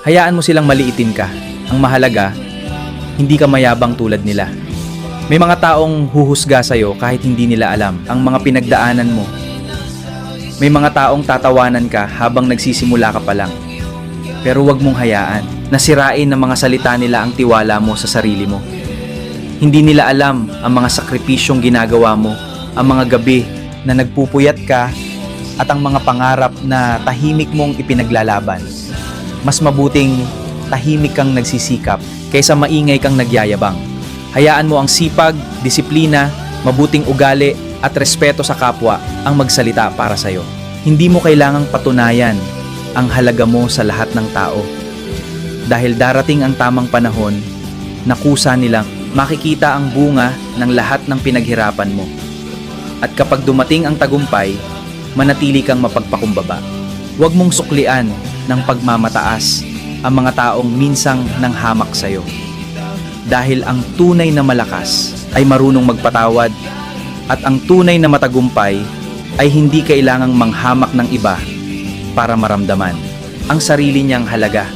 Hayaan mo silang maliitin ka. Ang mahalaga, hindi ka mayabang tulad nila. May mga taong huhusga sa'yo kahit hindi nila alam ang mga pinagdaanan mo. May mga taong tatawanan ka habang nagsisimula ka pa lang. Pero huwag mong hayaan na sirain ng mga salita nila ang tiwala mo sa sarili mo. Hindi nila alam ang mga sakripisyong ginagawa mo, ang mga gabi na nagpupuyat ka at ang mga pangarap na tahimik mong ipinaglalaban. Mas mabuting tahimik kang nagsisikap kaysa maingay kang nagyayabang. Hayaan mo ang sipag, disiplina, mabuting ugali at respeto sa kapwa ang magsalita para sa'yo. Hindi mo kailangang patunayan ang halaga mo sa lahat ng tao. Dahil darating ang tamang panahon na kusa nilang makikita ang bunga ng lahat ng pinaghirapan mo. At kapag dumating ang tagumpay, manatili kang mapagpakumbaba. Huwag mong suklian ng pagmamataas ang mga taong minsang nanghamak sa'yo. Dahil ang tunay na malakas ay marunong magpatawad at ang tunay na matagumpay ay hindi kailangang manghamak ng iba para maramdaman ang sarili niyang halaga.